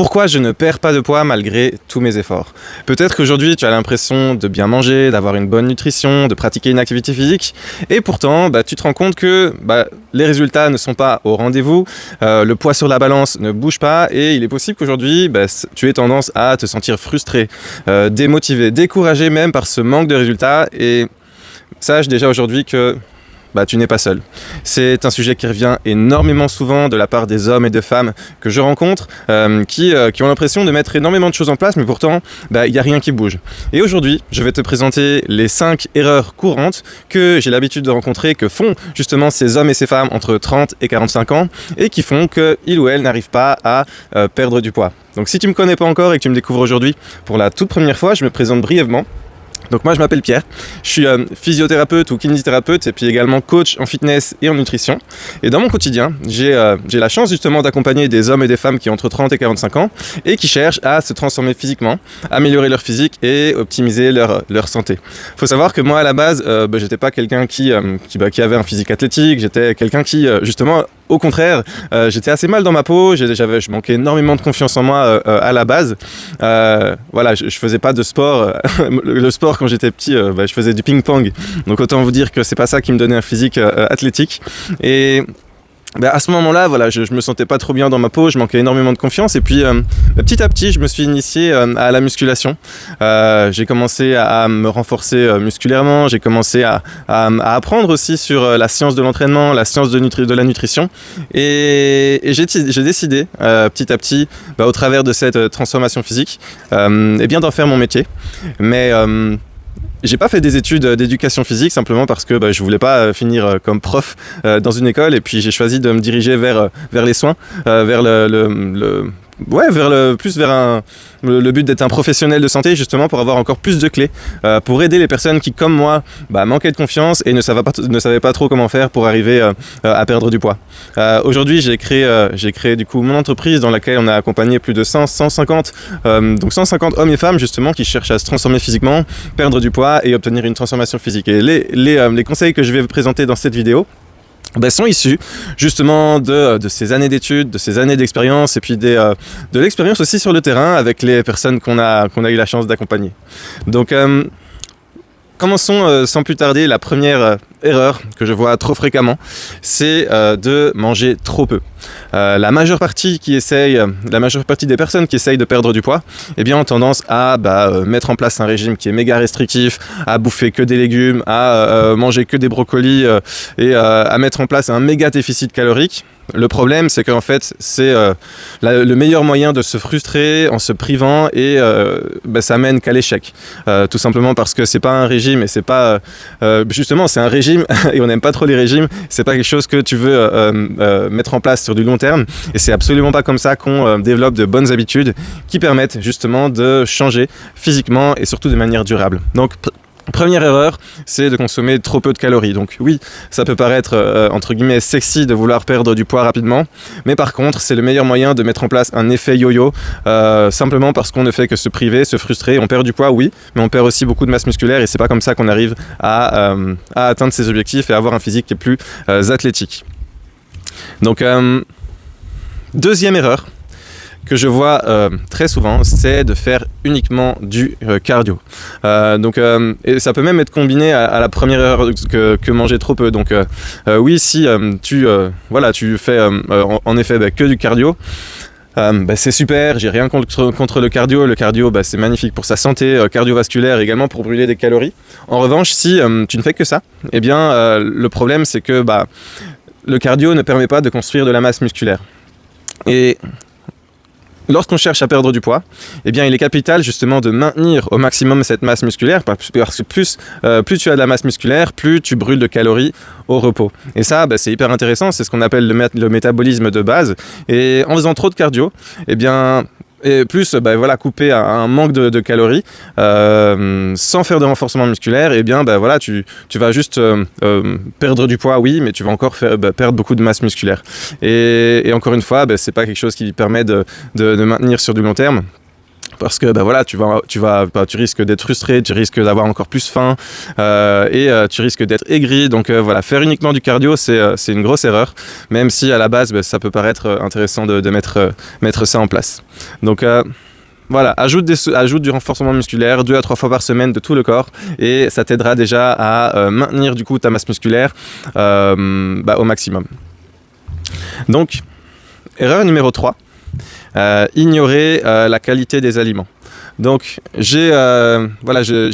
Pourquoi je ne perds pas de poids malgré tous mes efforts? Peut-être qu'aujourd'hui tu as l'impression de bien manger, d'avoir une bonne nutrition, de pratiquer une activité physique et pourtant tu te rends compte que les résultats ne sont pas au rendez-vous, le poids sur la balance ne bouge pas et il est possible qu'aujourd'hui tu aies tendance à te sentir frustré, démotivé, découragé même par ce manque de résultats et sache déjà aujourd'hui que tu n'es pas seul. C'est un sujet qui revient énormément souvent de la part des hommes et de femmes que je rencontre qui ont l'impression de mettre énormément de choses en place mais pourtant il n'y a rien qui bouge. Et aujourd'hui, je vais te présenter les 5 erreurs courantes que j'ai l'habitude de rencontrer, que font justement ces hommes et ces femmes entre 30 et 45 ans et qui font qu'ils ou elles n'arrivent pas à perdre du poids. Donc si tu ne me connais pas encore et que tu me découvres aujourd'hui pour la toute première fois, je me présente brièvement. Donc moi je m'appelle Pierre, je suis physiothérapeute ou kinésithérapeute et puis également coach en fitness et en nutrition. Et dans mon quotidien, j'ai la chance justement d'accompagner des hommes et des femmes qui ont entre 30 et 45 ans et qui cherchent à se transformer physiquement, améliorer leur physique et optimiser leur santé. Il faut savoir que moi à la base, j'étais pas quelqu'un qui avait un physique athlétique, j'étais quelqu'un qui justement au contraire, j'étais assez mal dans ma peau, je manquais énormément de confiance en moi à la base. Je faisais pas de sport. Le sport quand j'étais petit, je faisais du ping-pong. Donc autant vous dire que c'est pas ça qui me donnait un physique athlétique. Et à ce moment-là, je me sentais pas trop bien dans ma peau, je manquais énormément de confiance et puis petit à petit, je me suis initié à la musculation. J'ai commencé à me renforcer musculairement, j'ai commencé à apprendre aussi sur la science de l'entraînement, la science de la nutrition et j'ai décidé petit à petit, au travers de cette transformation physique, d'en faire mon métier. Mais j'ai pas fait des études d'éducation physique simplement parce que je voulais pas finir comme prof dans une école et puis j'ai choisi de me diriger vers les soins, vers le but d'être un professionnel de santé justement pour avoir encore plus de clés pour aider les personnes qui comme moi manquaient de confiance et ne savaient pas trop comment faire pour arriver à perdre du poids. Aujourd'hui j'ai créé du coup mon entreprise dans laquelle on a accompagné plus de 150 hommes et femmes justement qui cherchent à se transformer physiquement, perdre du poids et obtenir une transformation physique. Et les conseils que je vais vous présenter dans cette vidéo sont issus justement de ces années d'études, de ces années d'expérience et puis de l'expérience aussi sur le terrain avec les personnes qu'on a eu la chance d'accompagner. Donc commençons sans plus tarder. La première erreur que je vois trop fréquemment, c'est de manger trop peu. La majeure partie des personnes qui essayent de perdre du poids ont tendance à mettre en place un régime qui est méga restrictif, à bouffer que des légumes, à manger que des brocolis et à mettre en place un méga déficit calorique. Le problème, c'est qu'en fait, c'est le meilleur moyen de se frustrer en se privant et ça mène qu'à l'échec. Tout simplement parce que c'est pas un régime et c'est pas justement c'est un régime et on n'aime pas trop les régimes. C'est pas quelque chose que tu veux mettre en place sur du long terme et c'est absolument pas comme ça qu'on développe de bonnes habitudes qui permettent justement de changer physiquement et surtout de manière durable. Donc première erreur, c'est de consommer trop peu de calories. Donc oui, ça peut paraître entre guillemets sexy de vouloir perdre du poids rapidement, mais par contre, c'est le meilleur moyen de mettre en place un effet yo-yo, simplement parce qu'on ne fait que se priver, se frustrer. On perd du poids, oui, mais on perd aussi beaucoup de masse musculaire et c'est pas comme ça qu'on arrive à atteindre ses objectifs et avoir un physique qui est plus athlétique. Donc deuxième erreur que je vois très souvent, c'est de faire uniquement du cardio. Et ça peut même être combiné à la première erreur que manger trop peu. Donc oui, si tu fais en effet que du cardio, c'est super, j'ai rien contre le cardio. Le cardio, c'est magnifique pour sa santé cardiovasculaire et également pour brûler des calories. En revanche, si tu ne fais que ça, le problème c'est que le cardio ne permet pas de construire de la masse musculaire. Et lorsqu'on cherche à perdre du poids, il est capital justement de maintenir au maximum cette masse musculaire parce que plus tu as de la masse musculaire, plus tu brûles de calories au repos. Et ça, c'est hyper intéressant, c'est ce qu'on appelle le métabolisme de base. Et en faisant trop de cardio, et plus couper un manque de calories sans faire de renforcement musculaire, tu vas juste perdre du poids, oui, mais tu vas encore perdre beaucoup de masse musculaire. Et encore une fois, c'est pas quelque chose qui permet de maintenir sur du long terme. parce que voilà, tu risques d'être frustré, tu risques d'avoir encore plus faim et tu risques d'être aigri. Donc voilà, faire uniquement du cardio, c'est une grosse erreur, même si à la base, ça peut paraître intéressant de mettre ça en place. Donc voilà, ajoute du renforcement musculaire 2 à 3 fois par semaine de tout le corps et ça t'aidera déjà à maintenir du coup ta masse musculaire au maximum. Donc, erreur numéro 3, ignorer la qualité des aliments. Donc j'ai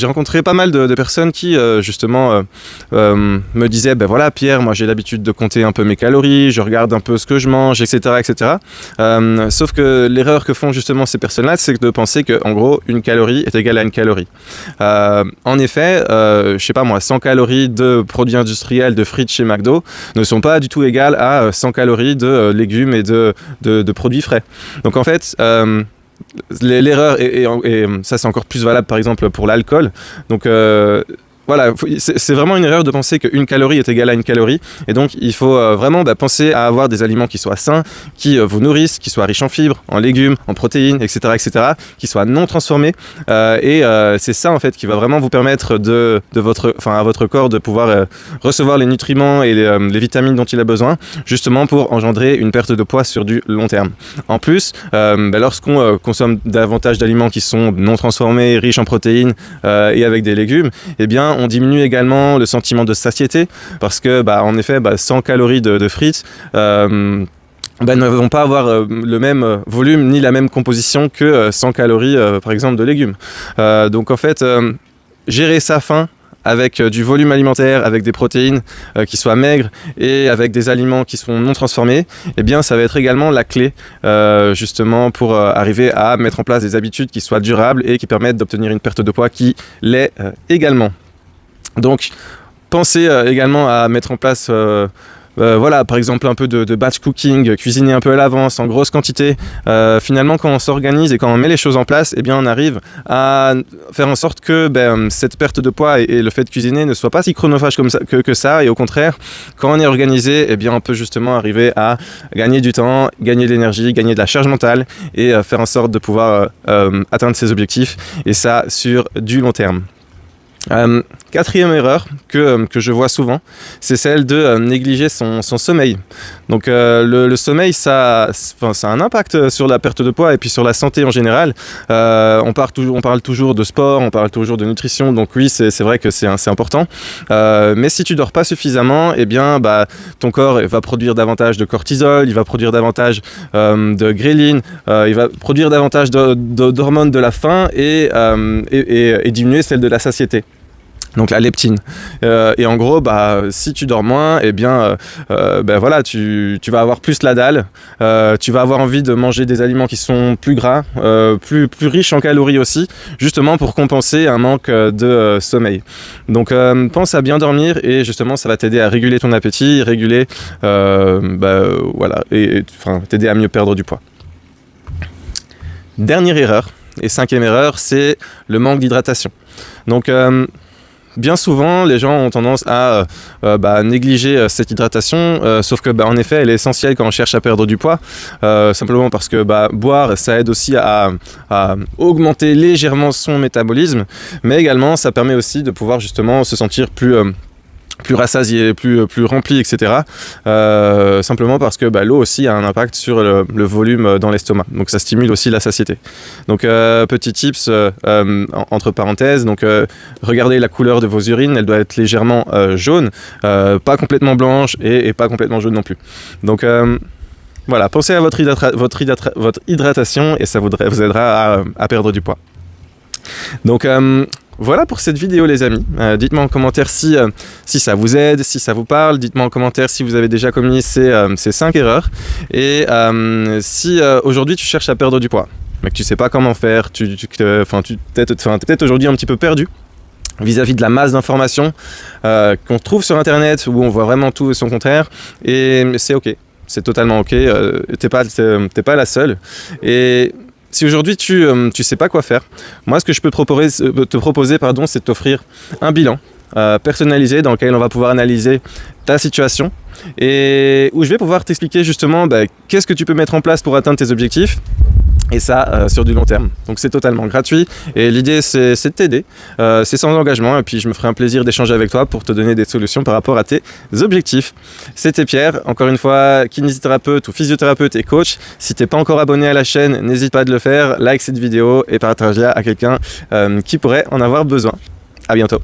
rencontré pas mal de personnes qui justement me disaient voilà Pierre, moi j'ai l'habitude de compter un peu mes calories, je regarde un peu ce que je mange, etc. Sauf que l'erreur que font justement ces personnes-là, c'est de penser que en gros une calorie est égale à une calorie. En effet, je sais pas moi, 100 calories de produits industriels, de frites chez McDo ne sont pas du tout égales à 100 calories de légumes et de produits frais. Donc en fait l'erreur, et ça c'est encore plus valable par exemple pour l'alcool, donc voilà, c'est vraiment une erreur de penser qu'une calorie est égale à une calorie, et donc il faut vraiment penser à avoir des aliments qui soient sains, qui vous nourrissent, qui soient riches en fibres, en légumes, en protéines, etc., qui soient non transformés, et c'est ça en fait qui va vraiment vous permettre à votre corps de pouvoir recevoir les nutriments et les vitamines dont il a besoin, justement pour engendrer une perte de poids sur du long terme. En plus, lorsqu'on consomme davantage d'aliments qui sont non transformés, riches en protéines et avec des légumes, eh bien on diminue également le sentiment de satiété, parce que en effet 100 calories de frites ne vont pas avoir le même volume ni la même composition que 100 calories par exemple de légumes. Donc en fait, gérer sa faim avec du volume alimentaire, avec des protéines qui soient maigres et avec des aliments qui sont non transformés, eh bien ça va être également la clé justement pour arriver à mettre en place des habitudes qui soient durables et qui permettent d'obtenir une perte de poids qui l'est également. Donc pensez également à mettre en place par exemple un peu de batch cooking, cuisiner un peu à l'avance, en grosse quantité. Finalement, quand on s'organise et quand on met les choses en place, eh bien, on arrive à faire en sorte que cette perte de poids et le fait de cuisiner ne soit pas si chronophage comme ça, que ça. Et au contraire, quand on est organisé, eh bien, on peut justement arriver à gagner du temps, gagner de l'énergie, gagner de la charge mentale et faire en sorte de pouvoir atteindre ses objectifs. Et ça sur du long terme. Quatrième erreur que je vois souvent, c'est celle de négliger son sommeil. Donc le sommeil, ça a un impact sur la perte de poids et puis sur la santé en général. On parle toujours de sport, on parle toujours de nutrition, donc oui, c'est vrai que c'est important. Mais si tu dors pas suffisamment, eh bien ton corps va produire davantage de cortisol, il va produire davantage de ghrelin, il va produire davantage d'hormones de la faim et diminuer celle de la satiété. Donc la leptine. Et en gros, si tu dors moins, eh bien, tu vas avoir plus la dalle. Tu vas avoir envie de manger des aliments qui sont plus gras, plus riches en calories aussi, justement pour compenser un manque de sommeil. Donc pense à bien dormir et justement ça va t'aider à réguler ton appétit, réguler, t'aider à mieux perdre du poids. Dernière erreur, et cinquième erreur, c'est le manque d'hydratation. Donc bien souvent, les gens ont tendance à négliger cette hydratation, sauf que en effet, elle est essentielle quand on cherche à perdre du poids, simplement parce que boire, ça aide aussi à augmenter légèrement son métabolisme, mais également, ça permet aussi de pouvoir justement se sentir plus rassasié, plus rempli, etc. Simplement parce que l'eau aussi a un impact sur le volume dans l'estomac. Donc ça stimule aussi la satiété. Donc petit tips entre parenthèses, donc regardez la couleur de vos urines, elle doit être légèrement jaune, pas complètement blanche et pas complètement jaune non plus. Donc voilà, pensez à votre hydratation et ça vous aidera à perdre du poids. Donc voilà pour cette vidéo les amis, dites-moi en commentaire si ça vous aide, si ça vous parle, dites-moi en commentaire si vous avez déjà commis ces 5 erreurs et si aujourd'hui tu cherches à perdre du poids mais que tu sais pas comment faire, t'es peut-être aujourd'hui un petit peu perdu vis-à-vis de la masse d'informations qu'on trouve sur internet où on voit vraiment tout et son contraire, et c'est ok, c'est totalement ok, t'es pas la seule. Et si aujourd'hui tu sais pas quoi faire, moi ce que je peux te proposer, c'est de t'offrir un bilan personnalisé dans lequel on va pouvoir analyser ta situation et où je vais pouvoir t'expliquer justement qu'est-ce que tu peux mettre en place pour atteindre tes objectifs Et ça sur du long terme. Donc c'est totalement gratuit et l'idée c'est de t'aider, c'est sans engagement et puis je me ferai un plaisir d'échanger avec toi pour te donner des solutions par rapport à tes objectifs. C'était Pierre, encore une fois, kinésithérapeute ou physiothérapeute et coach. Si t'es pas encore abonné à la chaîne, n'hésite pas à le faire, like cette vidéo et partage-la à quelqu'un qui pourrait en avoir besoin. À bientôt.